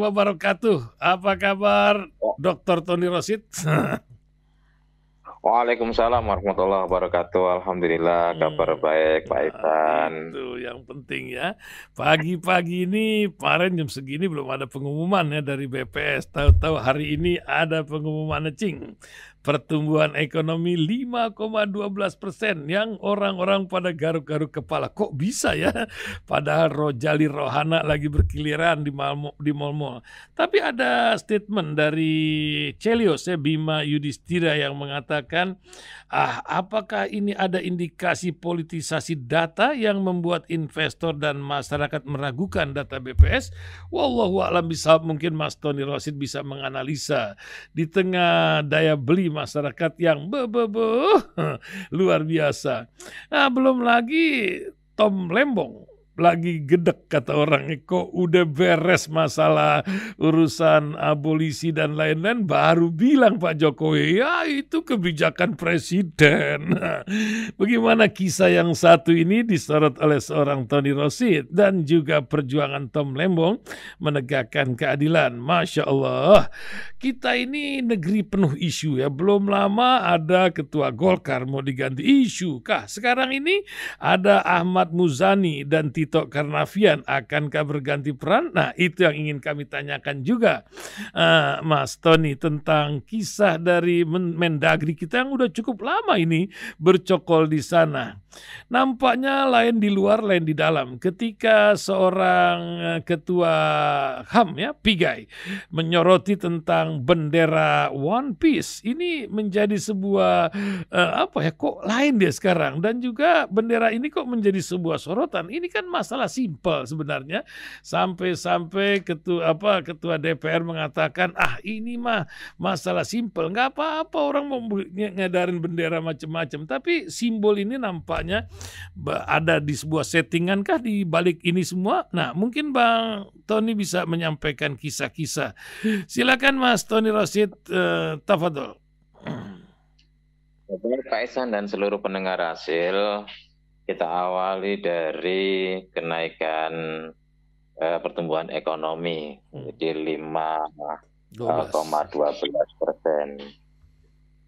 wabarakatuh. Apa kabar Dr. Tony Rosid? Waalaikumsalam warahmatullahi wabarakatuh. Alhamdulillah kabar baik Pak Nah, Ivan. itu yang penting ya. Pagi-pagi ini, kemarin jam segini belum ada pengumuman ya dari BPS. Tahu-tahu hari ini ada pengumuman cing. Pertumbuhan ekonomi 5,12%, yang orang-orang pada garuk-garuk kepala. Kok bisa ya? Padahal Rojali Rohana lagi berkeliaran di mall-mall. Tapi ada statement dari Celios ya, Bima Yudhistira, yang mengatakan, apakah ini ada indikasi politisasi data yang membuat investor dan masyarakat meragukan data BPS? Wallahu a'lam bishawab. Mungkin Mas Tony Rosid bisa menganalisa di tengah daya beli masyarakat yang luar biasa. Nah, belum lagi Tom Lembong lagi gedek, kata orang, kok udah beres masalah urusan abolisi dan lain-lain, baru bilang Pak Jokowi, ya itu kebijakan presiden. Bagaimana kisah yang satu ini disorot oleh seorang Tony Rosid dan juga perjuangan Tom Lembong menegakkan keadilan. Masya Allah, kita ini negeri penuh isu ya. Belum lama ada ketua Golkar mau diganti, isu kah? Sekarang ini ada Ahmad Muzani dan Tito Karnavian, akankah berganti peran? Nah, itu yang ingin kami tanyakan juga, Mas Tony, tentang kisah dari Mendagri kita yang udah cukup lama ini bercokol di sana. Nampaknya lain di luar, lain di dalam. Ketika seorang ketua HAM ya, Pigai, menyoroti tentang bendera One Piece, ini menjadi sebuah kok lain dia sekarang, dan juga bendera ini kok menjadi sebuah sorotan. Ini kan masalah simpel sebenarnya, sampai ketua DPR mengatakan, ini mah masalah simpel, nggak apa-apa orang mau ngadarin bendera macam-macam, tapi simbol ini nampaknya ada di sebuah settingan kah di balik ini semua. Nah, mungkin Bang Tony bisa menyampaikan kisah-kisah. Silakan Mas Tony Rosid, tafadhol. Pak Ihsan dan seluruh pendengar hasil, kita awali dari kenaikan pertumbuhan ekonomi, jadi 5,12%.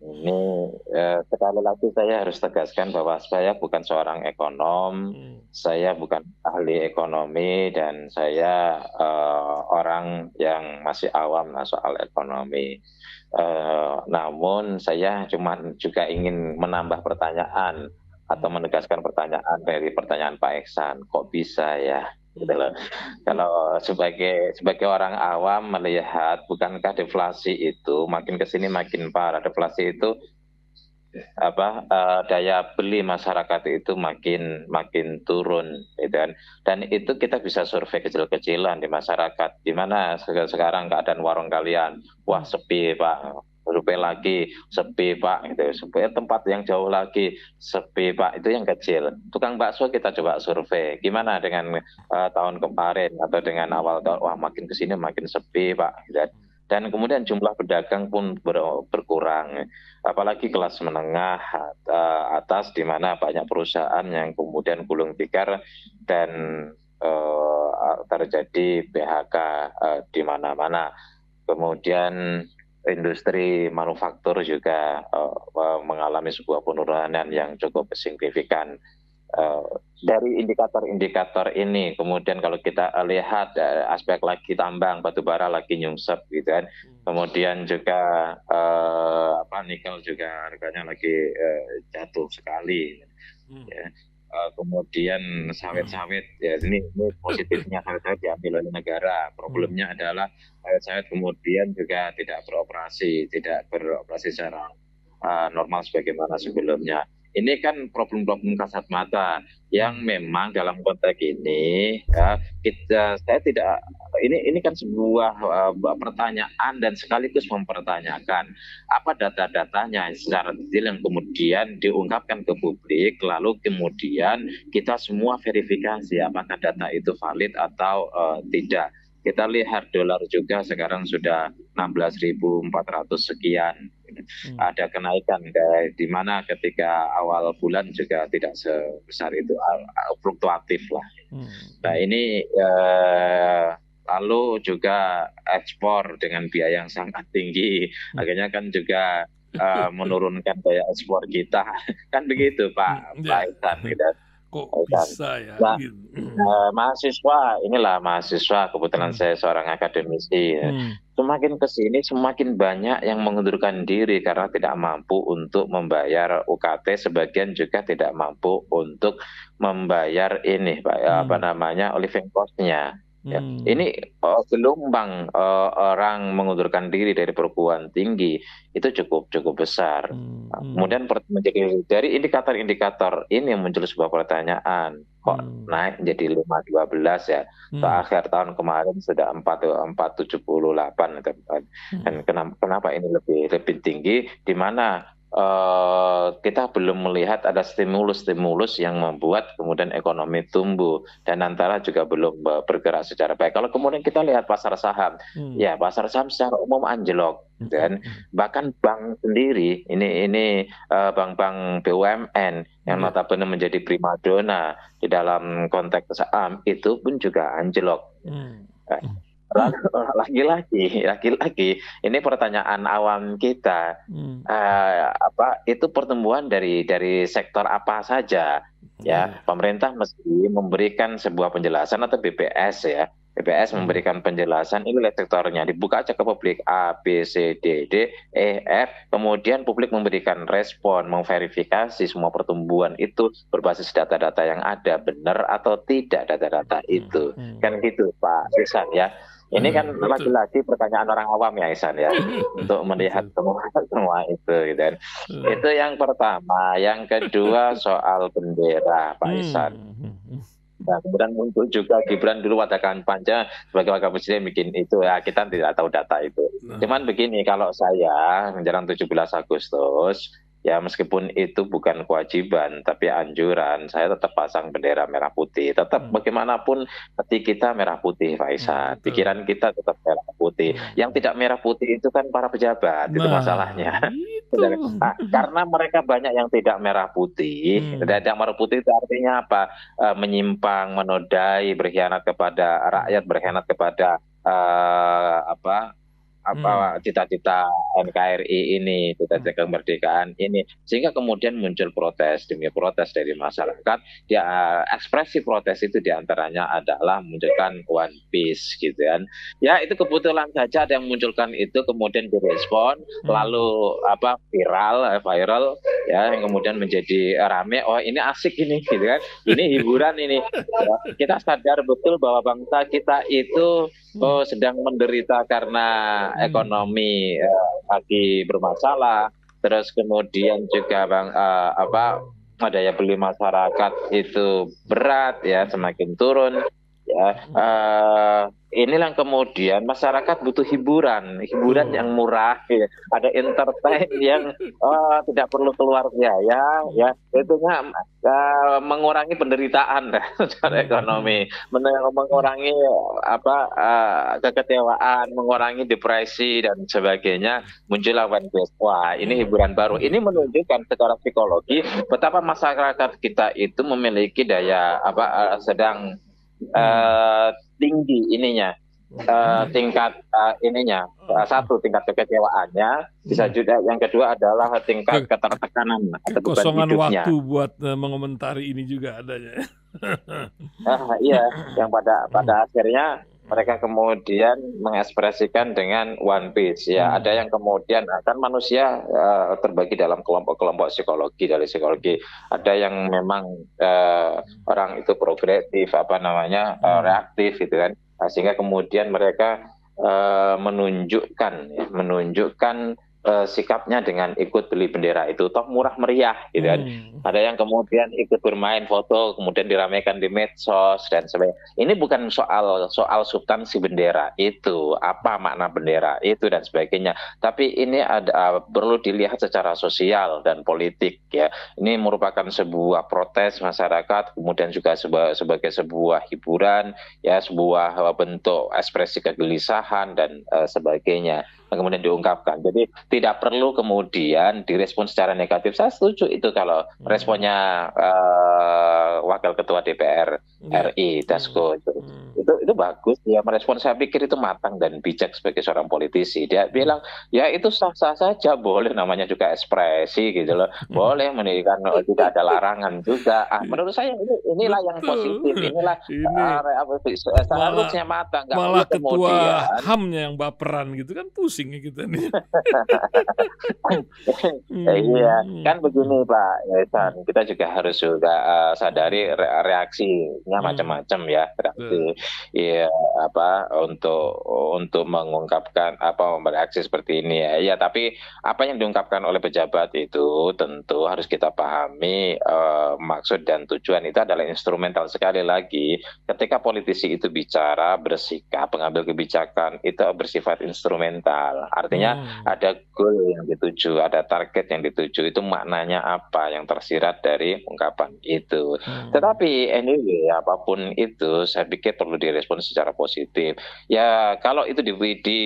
Ini sekali lagi saya harus tegaskan bahwa saya bukan seorang ekonom, saya bukan ahli ekonomi, dan saya orang yang masih awam soal ekonomi. Namun saya cuma juga ingin menambah pertanyaan atau menegaskan pertanyaan dari pertanyaan Pak Ihsan, kok bisa ya? Gitu loh. Kalau sebagai orang awam melihat, bukankah deflasi itu makin kesini makin parah? Deflasi itu daya beli masyarakat itu makin turun, gitu kan? Dan itu kita bisa survei kecil-kecilan di masyarakat. Gimana sekarang keadaan warung kalian? Wah, sepi Pak. Survei lagi, sepi Pak, gitu. Supaya tempat yang jauh lagi, sepi Pak. Itu yang kecil. Tukang bakso kita coba survei, gimana dengan tahun kemarin atau dengan awal tahun? Wah, makin kesini makin sepi Pak, gitu. Dan kemudian jumlah pedagang pun berkurang, apalagi kelas menengah atas, di mana banyak perusahaan yang kemudian gulung tikar dan terjadi PHK di mana-mana. Kemudian industri manufaktur juga mengalami sebuah penurunan yang cukup signifikan. Dari indikator-indikator ini, kemudian kalau kita lihat aspek lagi tambang batubara lagi nyungsep, gitu kan. Kemudian juga nikel juga harganya lagi jatuh sekali. Ya. Kemudian sawit-sawit, ya ini positifnya sawit-sawit diambil oleh negara. Problemnya adalah sawit-sawit kemudian juga tidak beroperasi secara normal sebagaimana sebelumnya. Ini kan problem-problem kasat mata yang memang dalam konteks ini ini kan sebuah pertanyaan dan sekaligus mempertanyakan apa data-datanya secara detail yang kemudian diungkapkan ke publik, lalu kemudian kita semua verifikasi apakah data itu valid atau tidak. Kita lihat dolar juga sekarang sudah 16.400 sekian. Ada kenaikan di mana ketika awal bulan juga tidak sebesar itu, fluktuatif lah. Nah, ini lalu juga ekspor dengan biaya yang sangat tinggi, akhirnya kan juga menurunkan daya ekspor kita, kan begitu Pak Ya, Ihsan gitu. kok Pak Ihsan. bisa ya Nah, gitu. mahasiswa, kebetulan Hmm. saya seorang akademisi. Ya. Hmm. Semakin ke sini semakin banyak yang mengundurkan diri karena tidak mampu untuk membayar UKT, sebagian juga tidak mampu untuk membayar ini, Pak, apa Hmm. namanya, living cost-nya. Ya, Hmm. ini gelombang orang mengundurkan diri dari perguruan tinggi itu cukup cukup besar. Hmm. Nah, Hmm. kemudian menjadi dari indikator-indikator ini muncul sebuah pertanyaan, kok Hmm. naik jadi 512 ya? Atau Hmm. akhir tahun kemarin sudah 478 dan Hmm. kenapa ini lebih lebih tinggi, di mana kita belum melihat ada stimulus-stimulus yang membuat kemudian ekonomi tumbuh dan antara juga belum bergerak secara baik. Kalau kemudian kita lihat pasar saham, Hmm. ya pasar saham secara umum anjlok dan Hmm. bahkan bank sendiri ini bank-bank BUMN yang Ya. notabene menjadi primadona di dalam konteks saham itu pun juga anjlok. Hmm. Eh, Hmm. Lalu lagi-lagi ini pertanyaan awam kita, Hmm. apa itu pertumbuhan dari sektor apa saja ya? Iya. Pemerintah mesti memberikan sebuah penjelasan atau BPS ya. BPS Hmm. memberikan penjelasan ini lihat sektornya, dibuka aja ke publik A, B, C, D, E, F, kemudian publik memberikan respon, memverifikasi semua pertumbuhan itu berbasis data-data yang ada, benar atau tidak data-data Hmm. itu. Hmm. Kan gitu Pak Ihsan ya. Ini kan Betul. lagi-lagi pertanyaan orang awam ya Ihsan ya, untuk melihat Betul. semua itu gitu kan. Eh. Itu yang pertama. Yang kedua soal bendera Pak Ihsan. Hmm. Hmm. Nah, kemudian muncul juga Gibran dulu pada kampanye sebagai wakil presiden bikin itu ya, kita tidak tahu data itu. Nah. Cuman begini, kalau saya menjelang 17 Agustus ya meskipun itu bukan kewajiban tapi anjuran, saya tetap pasang bendera merah putih. Tetap Hmm. bagaimanapun hati kita merah putih Faisal, Betul. pikiran kita tetap merah putih. Yang Hmm. tidak merah putih itu kan para pejabat, itu Nah, masalahnya. itu. Karena mereka banyak yang tidak merah putih, dan Hmm. yang merah putih itu artinya apa? Menyimpang, menodai, berkhianat kepada rakyat, berkhianat kepada apa Hmm. cita-cita NKRI ini, Hmm. cita-cita kemerdekaan ini, sehingga kemudian muncul protes demi protes dari masyarakat. Dia ekspresi protes itu diantaranya adalah munculkan One Piece gitu kan. Ya itu kebetulan saja ada yang munculkan itu, kemudian direspon, Hmm. lalu viral ya, yang kemudian menjadi rame. Oh ini asik ini gitu kan, ini hiburan ini. Ya, kita sadar betul bahwa bangsa kita itu sedang menderita karena Hmm. ekonomi lagi bermasalah, terus kemudian juga daya beli masyarakat itu berat ya, semakin turun ya. Inilah yang kemudian masyarakat butuh hiburan, hiburan yang Betul. murah, ya. Ada entertain yang tidak perlu keluar biaya, ya itu mengurangi penderitaan secara Hmm. ekonomi, mengurangi kekecewaan, mengurangi depresi dan sebagainya. Muncullah One Piece. Wah, ini hiburan baru. Ini Gitu. menunjukkan secara psikologi betapa masyarakat kita itu memiliki daya sedang Hmm. tinggi ininya, tingkat ininya. Satu, tingkat kekecewaannya, bisa Hmm. juga yang kedua adalah tingkat Ke ketertekanan atau beban kekosongan waktu hidupnya. buat mengomentari ini juga adanya. Iya, yang pada akhirnya mereka kemudian mengekspresikan dengan One Piece. Ya, ada Hmm. yang kemudian akan manusia terbagi dalam kelompok-kelompok psikologi, dari psikologi. Ada yang memang orang itu progresif, Hmm. reaktif gitu kan. Nah, sehingga kemudian mereka menunjukkan sikapnya dengan ikut beli bendera itu, toh murah meriah gitu kan. Hmm. Ada yang kemudian ikut bermain foto, kemudian diramaikan di medsos dan sebagainya. Ini bukan soal substansi bendera itu, apa makna bendera itu dan sebagainya. Tapi ini perlu dilihat secara sosial dan politik ya. Ini merupakan sebuah protes masyarakat, kemudian juga sebagai sebuah hiburan ya, sebuah bentuk ekspresi kegelisahan dan sebagainya yang kemudian diungkapkan. Jadi tidak perlu kemudian direspon secara negatif. Saya setuju itu kalau Hmm. responnya Wakil Ketua DPR Iya. RI Hmm. Dasko itu. Hmm. itu bagus dia merespon, saya pikir itu matang dan bijak sebagai seorang politisi. Dia bilang ya itu sah-sah saja, boleh, namanya juga ekspresi gitu loh, boleh menirikan, tidak ada larangan juga. Menurut saya inilah yang positif, Betul. inilah Ini malah seharusnya matang, nggak perlu malah ketua kemudian. HAM-nya yang baperan gitu kan, pusing ya kita nih. Iya, kan Hmm. begini Pak Yayasan, kita juga harus juga sadari reaksinya Hmm. macam-macam ya, reaksi Betul. ya apa untuk mengungkapkan apa bereaksi seperti ini ya. Iya, tapi apa yang diungkapkan oleh pejabat itu tentu harus kita pahami maksud dan tujuan itu adalah instrumental. Sekali lagi, ketika politisi itu bicara, bersikap, pengambil kebijakan itu bersifat instrumental. Artinya Hmm. ada goal yang dituju, ada target yang dituju, itu maknanya apa yang tersirat dari ungkapan itu. Hmm. Tetapi anyway, apapun itu, saya pikir perlu direspon secara positif. Ya, kalau itu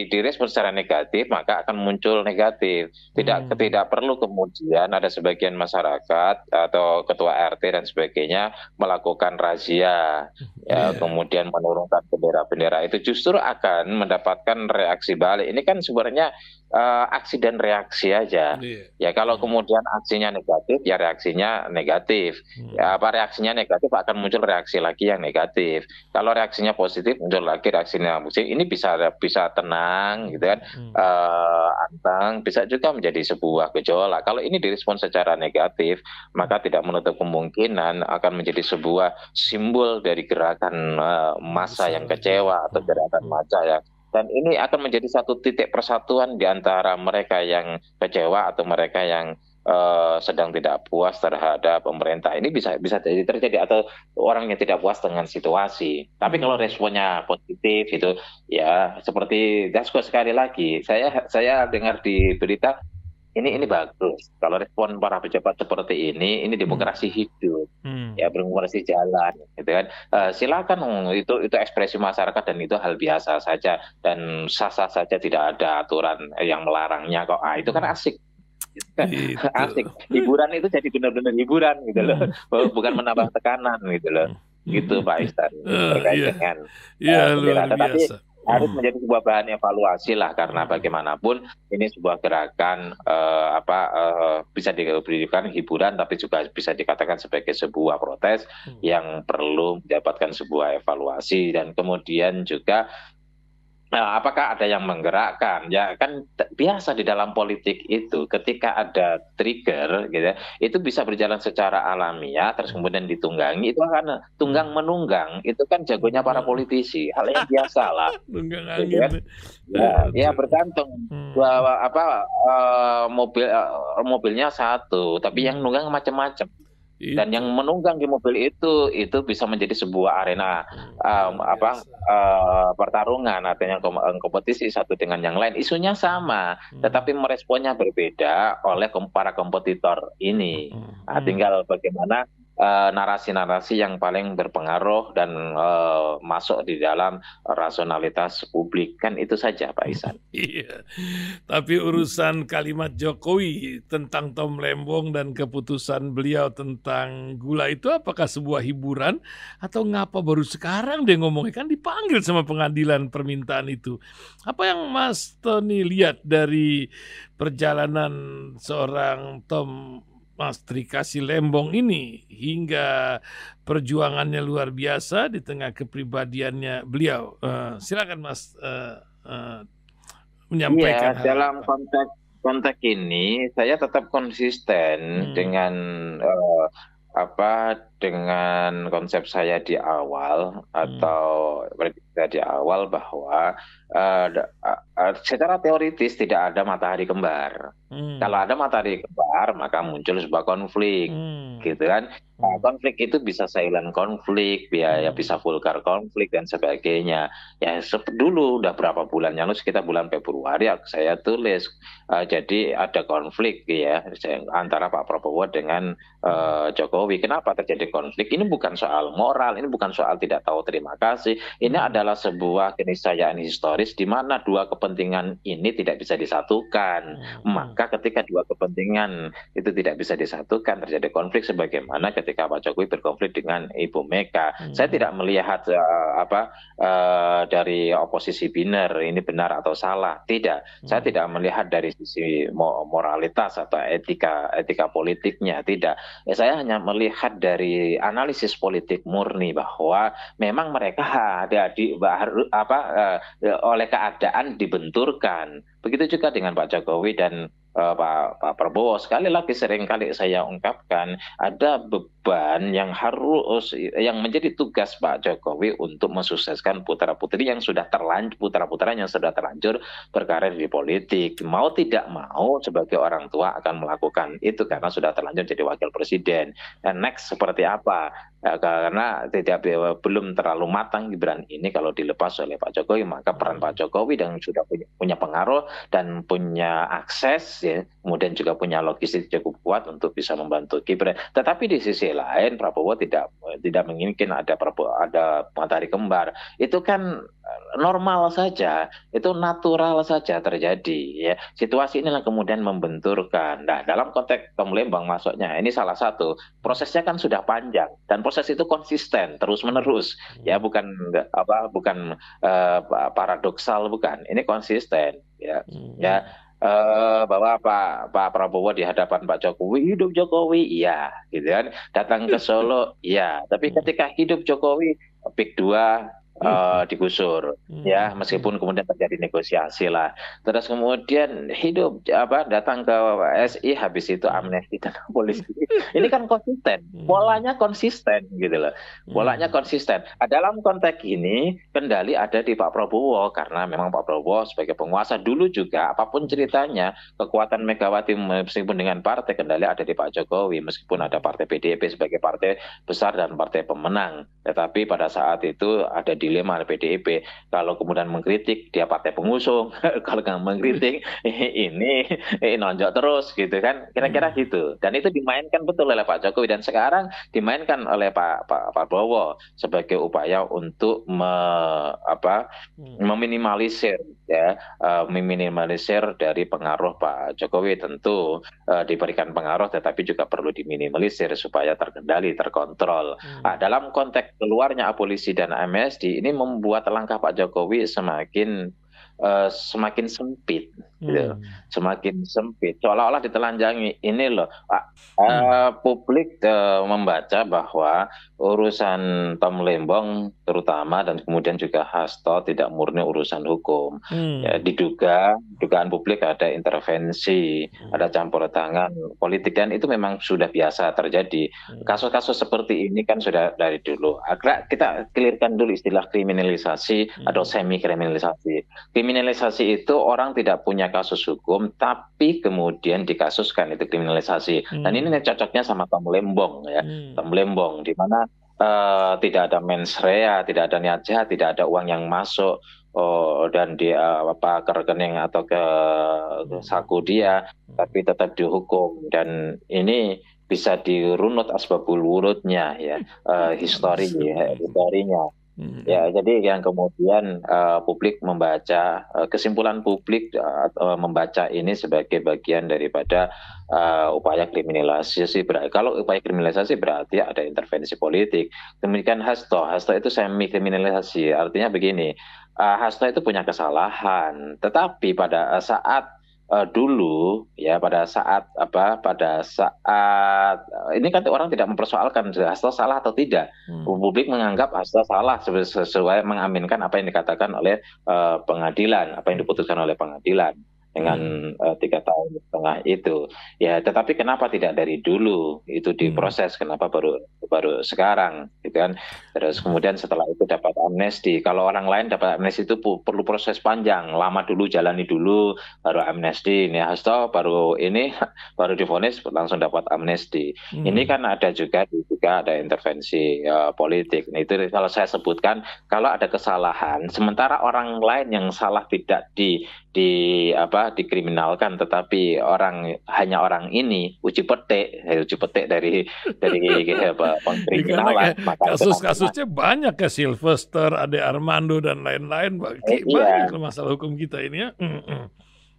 direspon secara negatif, maka akan muncul negatif. Hmm. Tidak perlu kemudian ada sebagian masyarakat atau ketua RT dan sebagainya melakukan razia, ya, Iya. kemudian menurunkan bendera-bendera itu justru akan mendapatkan reaksi balik. Ini kan sebenarnya aksi dan reaksi aja. Iya. Ya kalau Hmm. kemudian aksinya negatif, ya reaksinya negatif. Ya Hmm. apa reaksinya negatif akan muncul reaksi lagi yang negatif. Kalau reaksinya positif muncul lagi reaksinya positif. Ini bisa bisa tenang, gitu kan, Hmm. anteng. Bisa juga menjadi sebuah gejolak. Kalau ini direspon secara negatif, maka tidak menutup kemungkinan akan menjadi sebuah simbol dari gerakan massa Besar yang lagi ya. kecewa atau gerakan massa yang, dan ini akan menjadi satu titik persatuan di antara mereka yang kecewa atau mereka yang sedang tidak puas terhadap pemerintah. Ini bisa bisa jadi terjadi, atau orang yang tidak puas dengan situasi. Tapi kalau Hmm. responnya positif itu, ya seperti Dasko, sekali lagi, saya dengar di berita ini bagus. Kalau respon para pejabat seperti ini Hmm. demokrasi hidup, ya Hmm. demokrasi jalan, gitu kan. Silakan, itu ekspresi masyarakat dan itu hal biasa saja dan sah-sah saja, tidak ada aturan yang melarangnya kok. Itu kan Hmm. asik. Gitu kan. Itu. Asik. Hiburan itu jadi benar-benar hiburan gitu loh. Hmm. Bukan menambah tekanan gitu loh. Gitu Pak Ihsan terkait Iya. dengan Iya, luar bendera. Tetapi biasa. harus Hmm. menjadi sebuah bahan evaluasi lah, karena Hmm. bagaimanapun ini sebuah gerakan bisa diberikan hiburan tapi juga bisa dikatakan sebagai sebuah protes Hmm. yang perlu mendapatkan sebuah evaluasi. Dan kemudian juga apakah ada yang menggerakkan? Ya kan biasa di dalam politik itu ketika ada trigger gitu ya, itu bisa berjalan secara alamiah terus Hmm. kemudian ditunggangi, itu akan tunggang Hmm. menunggang, itu kan jagonya para Nunggang, politisi, hal yang biasa lah nunggang gitu angin. kan. Ya, ya Betul. bergantung Hmm. bahwa mobilnya satu tapi yang Hmm. nunggang macam-macam, dan yang Itu. menunggang di mobil itu bisa menjadi sebuah arena Luar biasa. pertarungan, artinya kompetisi satu dengan yang lain, isunya sama Hmm. tetapi meresponnya berbeda oleh para kompetitor ini. Hmm. Nah, Hmm. tinggal bagaimana narasi-narasi yang paling berpengaruh dan masuk di dalam rasionalitas publik, kan itu saja Pak Isan. Iya, tapi urusan kalimat Jokowi tentang Tom Lembong dan keputusan beliau tentang gula itu apakah sebuah hiburan atau ngapa baru sekarang dia ngomongnya, kan dipanggil sama pengadilan permintaan itu. Apa yang Mas Tony lihat dari perjalanan seorang Mas Trikasi Lembong ini hingga perjuangannya luar biasa di tengah kepribadiannya beliau? Silakan Mas menyampaikan Iya, hal dalam apa. konteks konteks ini saya tetap konsisten Hmm. dengan eh, dengan konsep saya di awal, Hmm. atau prediksi di awal bahwa secara teoritis tidak ada matahari kembar. Kalau Hmm. ada matahari kembar, maka muncul sebuah konflik, Hmm. gitu kan? Nah, Hmm. konflik itu bisa silent konflik, ya Hmm. bisa vulgar konflik dan sebagainya. Ya dulu udah berapa bulan yang lalu, sekitar bulan Februari saya tulis, jadi ada konflik ya antara Pak Prabowo dengan Hmm. Jokowi. Kenapa terjadi konflik? Ini bukan soal moral, ini bukan soal tidak tahu terima kasih. Ini Hmm. adalah sebuah keniscayaan historis di mana dua kepentingan ini tidak bisa disatukan. Hmm. Maka ketika dua kepentingan itu tidak bisa disatukan, terjadi konflik sebagaimana ketika ketika Pak Jokowi berkonflik dengan Ibu Mega. Saya Hmm. tidak melihat dari oposisi biner ini benar atau salah. Tidak, saya Hmm. tidak melihat dari sisi moralitas atau etika politiknya. Tidak, ya, saya hanya melihat dari analisis politik murni bahwa memang mereka oleh keadaan dibenturkan. Begitu juga dengan Pak Jokowi dan Pak Prabowo. Sekali lagi seringkali saya ungkapkan ada beban yang menjadi tugas Pak Jokowi untuk mensukseskan putra-putri yang sudah terlanjur, putra-putranya yang sudah terlanjur berkarir di politik. Mau tidak mau sebagai orang tua akan melakukan itu karena sudah terlanjur jadi wakil presiden. Dan next seperti apa? Karena belum terlalu matang Gibran ini, kalau dilepas oleh Pak Jokowi maka peran Pak Jokowi dan sudah punya pengaruh dan punya akses, ya, kemudian juga punya logistik cukup kuat untuk bisa membantu Gibran. Tetapi di sisi lain Prabowo tidak menginginkan ada matahari kembar. Itu kan normal saja, itu natural saja terjadi, ya. Situasi inilah kemudian membenturkan. Nah, dalam konteks Tom Lembang masuknya ini salah satu. Prosesnya kan sudah panjang dan proses itu konsisten terus menerus, ya, bukan paradoksal, bukan. Ini konsisten, ya. Ya, bahwa Pak Prabowo di hadapan Pak Jokowi, hidup Jokowi, iya, gitu kan. Datang ke Solo, iya. Tapi ketika hidup Jokowi, Pik 2 digusur, ya, meskipun kemudian terjadi negosiasi lah. Terus kemudian datang ke SI, habis itu amnesti dan polisi. Ini kan konsisten, polanya konsisten, gitu loh. Polanya konsisten. Dalam konteks ini kendali ada di Pak Prabowo karena memang Pak Prabowo sebagai penguasa dulu juga, apapun ceritanya, kekuatan Megawati meskipun dengan partai, kendali ada di Pak Jokowi, meskipun ada partai PDIP sebagai partai besar dan partai pemenang. Tetapi pada saat itu ada dilema PDIP, kalau kemudian mengkritik dia partai pengusung, kalau nggak mengkritik ini nonjok terus, gitu kan, kira-kira gitu. Dan itu dimainkan betul oleh Pak Jokowi dan sekarang dimainkan oleh Pak Prabowo sebagai upaya untuk meminimalisir, ya, meminimalisir dari pengaruh Pak Jokowi. Tentu diberikan pengaruh tetapi juga perlu diminimalisir supaya terkendali, terkontrol. Dalam konteks keluarnya abolisi dan amnesti ini membuat langkah Pak Jokowi semakin sempit, gitu. Semakin sempit, seolah-olah ditelanjangi. Ini loh, publik membaca bahwa urusan Tom Lembong terutama dan kemudian juga Hasto tidak murni urusan hukum. Ya, dugaan publik ada intervensi, ada campur tangan politik, dan itu memang sudah biasa terjadi. Kasus-kasus seperti ini kan sudah dari dulu. Kita clearkan dulu istilah kriminalisasi atau semi kriminalisasi. Kriminalisasi itu orang tidak punya kasus hukum tapi kemudian dikasuskan, itu kriminalisasi. Dan ini cocoknya sama Tom Lembong, ya. Tom Lembong di mana tidak ada mens rea, tidak ada niat jahat, tidak ada uang yang masuk dan ke rekening atau ke saku dia, tapi tetap dihukum. Dan ini bisa dirunut asbabul wurudnya, ya, historinya. Ya, jadi yang kemudian publik membaca, kesimpulan publik membaca ini sebagai bagian daripada upaya kriminalisasi. Kalau upaya kriminalisasi berarti ada intervensi politik. Demikian Hasto itu semi kriminalisasi. Artinya begini, Hasto itu punya kesalahan, tetapi pada saat dulu, ya, pada saat ini kan orang tidak mempersoalkan Hasto salah atau tidak. Publik menganggap Hasto salah sesuai mengaminkan apa yang dikatakan oleh pengadilan, apa yang diputuskan oleh pengadilan dengan 3,5 tahun itu, ya. Tetapi kenapa tidak dari dulu itu diproses, kenapa baru sekarang, gitu kan. Terus kemudian setelah itu dapat amnesti. Kalau orang lain dapat amnesti itu perlu proses panjang, lama dulu, jalani dulu baru amnesti. Ini Hasto baru divonis langsung dapat amnesti. Ini kan ada juga ada intervensi politik. Nah, itu kalau saya sebutkan, kalau ada kesalahan sementara orang lain yang salah tidak dikriminalkan, tetapi hanya orang ini uji petik dari pengkriminalan. Kasus-kasusnya banyak, ya, Sylvester, Ade Armando dan lain-lain. Banyak masalah hukum kita ini, ya.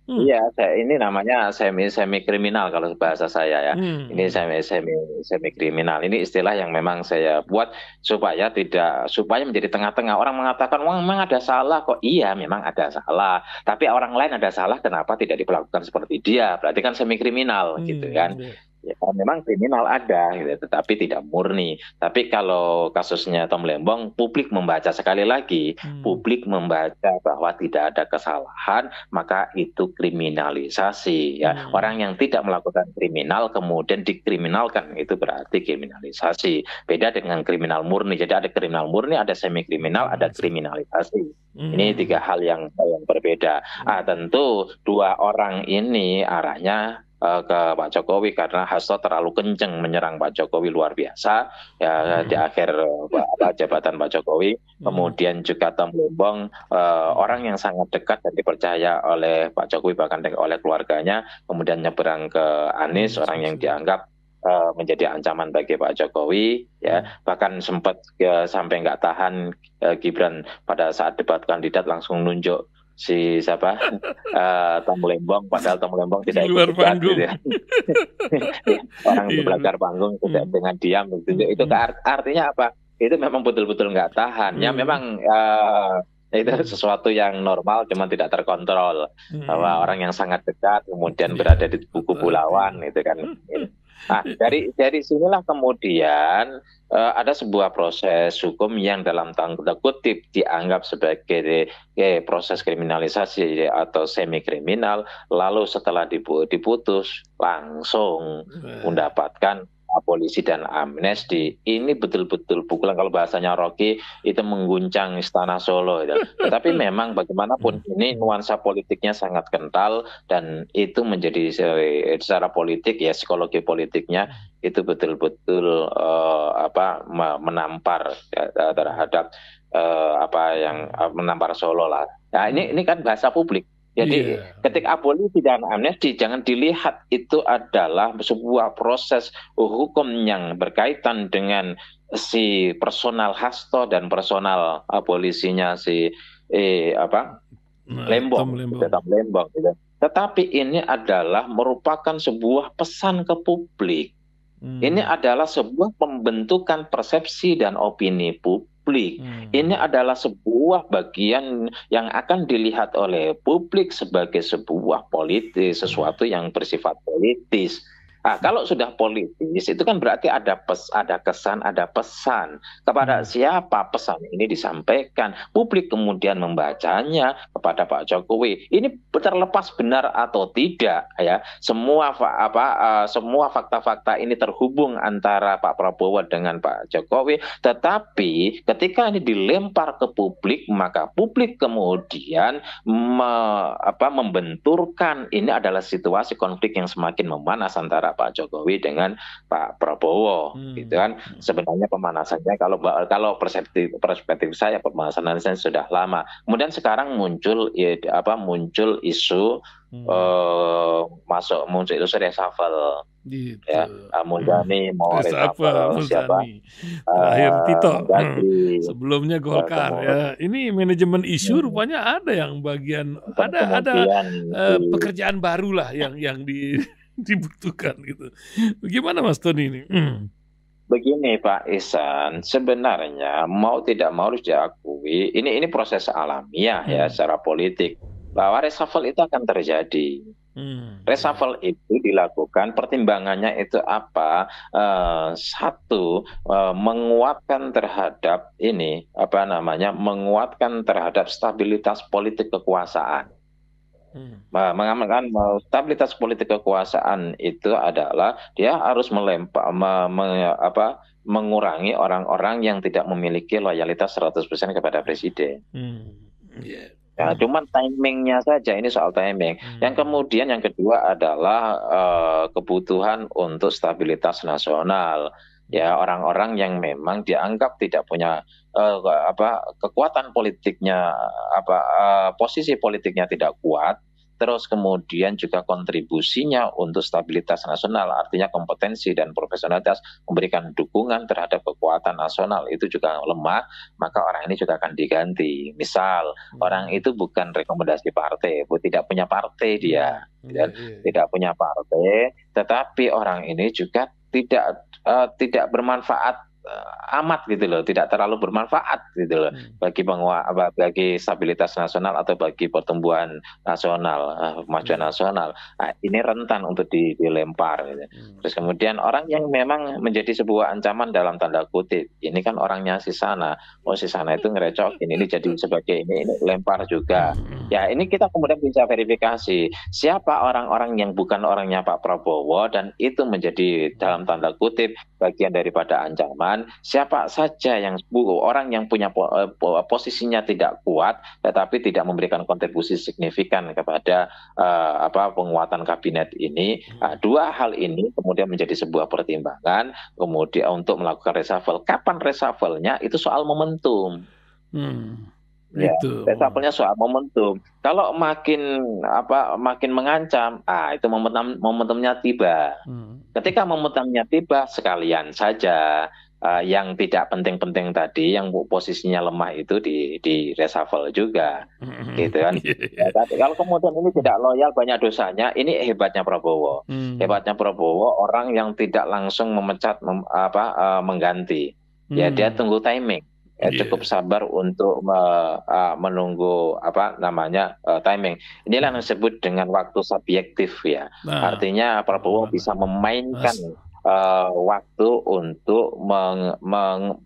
Hmm. Iya, ini namanya semi kriminal kalau bahasa saya ya. Hmm. Ini semi kriminal. Ini istilah yang memang saya buat supaya menjadi tengah-tengah. Orang mengatakan, wah memang ada salah kok. Iya, memang ada salah. Tapi orang lain ada salah, kenapa tidak diperlakukan seperti dia? Berarti kan semi kriminal gitu Hmm. kan. Ya. Ya, memang kriminal ada, gitu, tetapi tidak murni. Tapi kalau kasusnya Tom Lembong, publik membaca sekali lagi, Hmm. publik membaca bahwa tidak ada kesalahan, maka itu kriminalisasi. Ya, Hmm. orang yang tidak melakukan kriminal kemudian dikriminalkan, itu berarti kriminalisasi. Beda dengan kriminal murni. Jadi ada kriminal murni, ada semi kriminal, ada kriminalisasi. Ini Hmm. tiga hal yang berbeda. Tentu dua orang ini arahnya ke Pak Jokowi karena Hasto terlalu kenceng menyerang Pak Jokowi luar biasa ya di akhir jabatan Pak Jokowi. Hmm. Kemudian juga Tom Lembong orang yang sangat dekat dan dipercaya oleh Pak Jokowi bahkan oleh keluarganya, kemudian nyeberang ke Anies, Anies orang yang Baswedan. dianggap menjadi ancaman bagi Pak Jokowi ya, bahkan sempat sampai nggak tahan Gibran pada saat debat kandidat langsung nunjuk si siapa Tom Lembong, padahal Tom Lembong Di tidak ikut luar debat panggung. gitu ya. Orang di Iya. belakang panggung tidak Hmm. dengan diam gitu. Itu Hmm. artinya apa? Itu memang betul-betul nggak tahan. Ya Hmm. memang itu Hmm. sesuatu yang normal, cuma tidak terkontrol. Bahwa Hmm. orang yang sangat dekat kemudian berada Iya, di kubu hati-hati. lawan, itu kan. Nah, dari sinilah kemudian ada sebuah proses hukum yang dalam tanda kutip dianggap sebagai proses kriminalisasi atau semi kriminal, lalu setelah diputus langsung Nah. mendapatkan abolisi dan amnesti. Ini betul-betul pukulan, kalau bahasanya Rocky itu mengguncang istana Solo itu. Tetapi memang bagaimanapun ini nuansa politiknya sangat kental dan itu menjadi secara politik ya, psikologi politiknya itu betul-betul menampar ya, terhadap apa yang menampar Solo lah. Nah, ini kan bahasa publik. Jadi Iya. ketika abolisi dan amnesti jangan dilihat itu adalah sebuah proses hukum yang berkaitan dengan si personal Hasto dan personal abolisinya si Nah, Tom Lembong, Lembong. Tom Lembong gitu. Tetapi ini adalah merupakan sebuah pesan ke publik. Ini adalah sebuah pembentukan persepsi dan opini publik. Ini adalah sebuah bagian yang akan dilihat oleh publik sebagai sebuah politis, sesuatu yang bersifat politis. Nah, kalau sudah politis, itu kan berarti ada kesan, ada pesan. Kepada siapa pesan ini disampaikan? Publik kemudian membacanya kepada Pak Jokowi. Ini terlepas benar atau tidak, ya. Semua fakta-fakta ini terhubung antara Pak Prabowo dengan Pak Jokowi. Tetapi ketika ini dilempar ke publik, maka publik kemudian membenturkan. Ini adalah situasi konflik yang semakin memanas antara Pak Jokowi dengan Pak Prabowo, gitu kan. Sebenarnya pemanasannya kalau perspektif saya pemanasannya sudah lama. Kemudian sekarang muncul isu muncul isu reshuffle. Gitu. Ya, Muzani mau reshuffle siapa? Muzani. Terakhir Tito. Mendagri. Sebelumnya Golkar ya. Ini manajemen isu rupanya ada yang bagian ada pekerjaan baru lah yang dibutuhkan gitu. Bagaimana Mas Tony ini? Begini Pak Ihsan, sebenarnya mau tidak mau harus diakui ini proses alamiah ya secara politik, bahwa reshuffle itu akan terjadi. Reshuffle itu dilakukan, pertimbangannya itu apa? Satu, menguatkan terhadap menguatkan terhadap stabilitas politik kekuasaan. Mengamankan stabilitas politik kekuasaan itu adalah dia harus mengurangi orang-orang yang tidak memiliki loyalitas 100% kepada presiden. Ya, cuman timingnya saja, ini soal timing. Yang kemudian yang kedua adalah kebutuhan untuk stabilitas nasional. Ya, orang-orang yang memang dianggap tidak punya kekuatan politiknya, posisi politiknya tidak kuat, terus kemudian juga kontribusinya untuk stabilitas nasional, artinya kompetensi dan profesionalitas memberikan dukungan terhadap kekuatan nasional itu juga lemah, maka orang ini juga akan diganti. Misal orang itu bukan rekomendasi partai, tidak punya partai dia, tidak punya partai, tetapi orang ini juga tidak bermanfaat amat gitu loh, tidak terlalu bermanfaat gitu loh bagi stabilitas nasional atau bagi pertumbuhan nasional, kemajuan nasional. Nah, ini rentan untuk dilempar gitu. Terus kemudian orang yang memang menjadi sebuah ancaman dalam tanda kutip, ini kan orangnya si sana, si sana itu ngerecokin, ini jadi sebagai ini lempar juga. Ya ini kita kemudian bisa verifikasi siapa orang-orang yang bukan orangnya Pak Prabowo dan itu menjadi dalam tanda kutip bagian daripada ancaman. Siapa saja yang orang yang punya posisinya tidak kuat tetapi tidak memberikan kontribusi signifikan kepada penguatan kabinet ini. Dua hal ini kemudian menjadi sebuah pertimbangan kemudian untuk melakukan reshuffle. Kapan reshuffle-nya itu soal momentum. Ya, reshuffle-nya soal momentum. Kalau makin mengancam, itu momentumnya tiba. Ketika momentumnya tiba, sekalian saja yang tidak penting-penting tadi, yang posisinya lemah itu di reshuffle juga, gitu kan. Tapi kalau kemudian ini tidak loyal, banyak dosanya. Ini hebatnya Prabowo. Hebatnya Prabowo, orang yang tidak langsung memecat, mengganti. Ya dia tunggu timing. Cukup sabar untuk menunggu timing. Inilah yang disebut dengan waktu subjektif ya. Artinya Prabowo bisa memainkan waktu untuk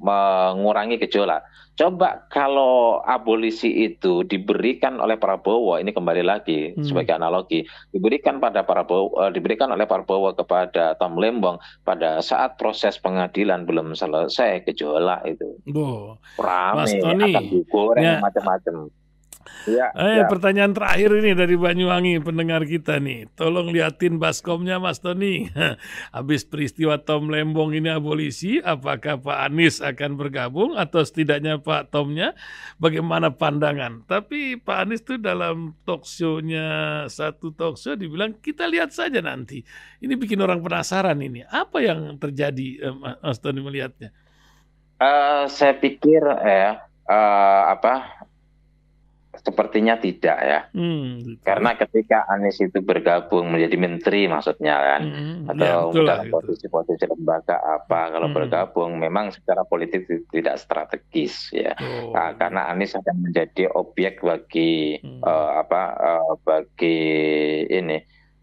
mengurangi gejolak. Coba kalau abolisi itu diberikan oleh Prabowo, ini kembali lagi sebagai analogi, diberikan oleh Prabowo kepada Tom Lembong pada saat proses pengadilan belum selesai, gejolak itu. Rame, akan digoreng macam-macam. Pertanyaan terakhir ini dari Banyuwangi pendengar kita nih. Tolong liatin baskomnya Mas Tony. Habis peristiwa Tom Lembong ini abolisi, apakah Pak Anies akan bergabung atau setidaknya Pak Tomnya? Bagaimana pandangan? Tapi Pak Anies tuh dalam talk show-nya, satu talk show dibilang kita lihat saja nanti. Ini bikin orang penasaran ini. Apa yang terjadi Mas Tony melihatnya? Saya pikir sepertinya tidak ya, karena ketika Anies itu bergabung menjadi menteri maksudnya kan, atau dalam posisi-posisi lembaga kalau bergabung memang secara politik tidak strategis ya, karena Anies akan menjadi objek bagi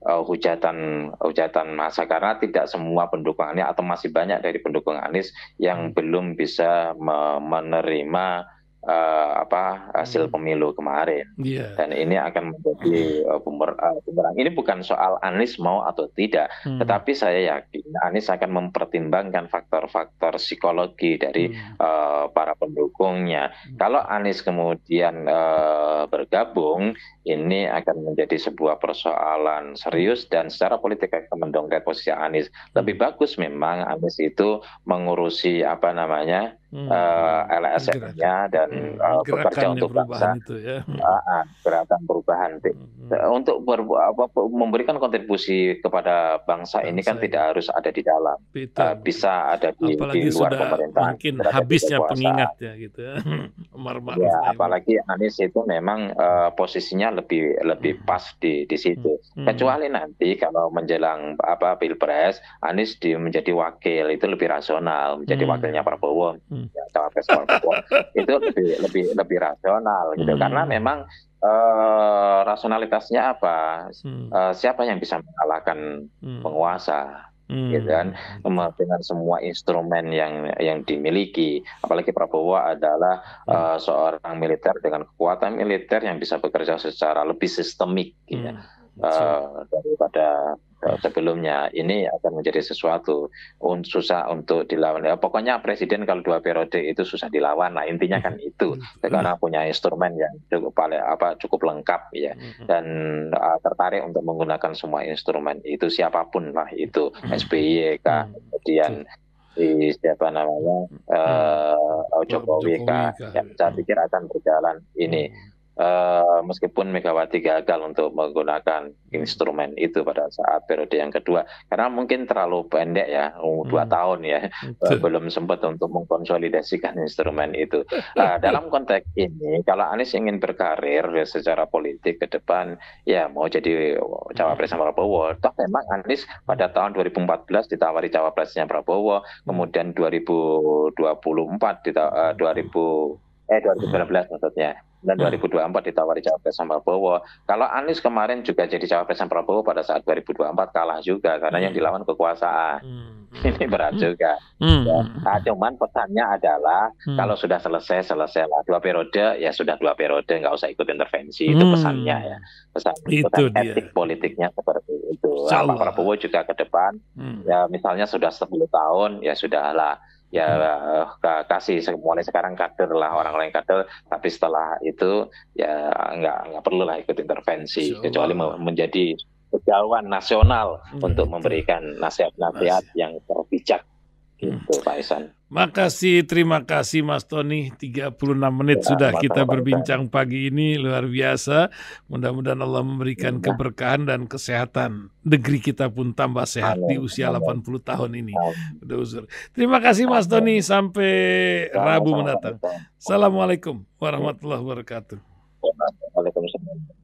hujatan massa, karena tidak semua pendukungnya atau masih banyak dari pendukung Anies yang belum bisa menerima hasil pemilu kemarin, dan ini akan menjadi bumerang. Ini bukan soal Anies mau atau tidak, tetapi saya yakin Anies akan mempertimbangkan faktor-faktor psikologi dari para pendukungnya. Kalau Anies kemudian bergabung, ini akan menjadi sebuah persoalan serius dan secara politik akan mendongkrak posisi Anies. Lebih bagus memang Anies itu mengurusi LSM-nya dan bekerja untuk bangsa, gerakan perubahan untuk memberikan kontribusi kepada bangsa ini kan tidak harus ada di dalam, bisa ada di luar pemerintahan. Mungkin habisnya pengingat ya gitu ya. Apalagi Anies itu memang posisinya lebih pas di situ. Kecuali nanti kalau menjelang Pilpres, Anies menjadi wakil, itu lebih rasional, menjadi wakilnya Prabowo. Cawapres Prabowo itu lebih rasional gitu, karena memang rasionalitasnya siapa yang bisa mengalahkan penguasa gitu kan, dengan semua instrumen yang dimiliki, apalagi Prabowo adalah seorang militer dengan kekuatan militer yang bisa bekerja secara lebih sistemik gitu, daripada sebelumnya. Ini akan menjadi sesuatu susah untuk dilawan. Pokoknya presiden kalau 2 periode itu susah dilawan. Nah intinya kan itu, karena punya instrumen yang cukup lengkap ya, dan tertarik untuk menggunakan semua instrumen itu, siapapun lah itu, SBY kemudian Jokowi ya, saya pikir akan berjalan ini. meskipun Megawati gagal untuk menggunakan instrumen itu pada saat periode yang kedua, karena mungkin terlalu pendek ya, 2 tahun ya, belum sempat untuk mengkonsolidasikan instrumen itu. Dalam konteks ini, kalau Anies ingin berkarir ya, secara politik ke depan, ya mau jadi cawapres Prabowo, toh memang Anies pada tahun 2014 ditawari cawapresnya Prabowo, kemudian 2024 2019 maksudnya. Dan 2024 ditawari cawapres sama Prabowo. Kalau Anies kemarin juga jadi cawapres sama Prabowo pada saat 2024 kalah juga karena yang dilawan kekuasaan. Ini berat juga. Ya. Nah, cuman pesannya adalah kalau sudah selesai lah 2 periode ya sudah 2 periode, nggak usah ikut intervensi. Itu pesannya ya. Pesan etik politiknya seperti itu. Pak Prabowo juga ke depan ya misalnya sudah 10 tahun ya sudahlah. Ya kasih mulai sekarang kader lah orang-orang yang kader, tapi setelah itu ya nggak perlu lah ikut intervensi kecuali menjadi sejauhan nasional untuk memberikan nasihat-nasihat yang terbijak gitu Pak Ihsan. Terima kasih Mas Tony, 36 menit sudah kita berbincang pagi ini, luar biasa. Mudah-mudahan Allah memberikan keberkahan dan kesehatan. Negeri kita pun tambah sehat di usia 80 tahun ini. Terima kasih Mas Tony, sampai Rabu mendatang. Assalamualaikum warahmatullahi wabarakatuh. Waalaikumsalam.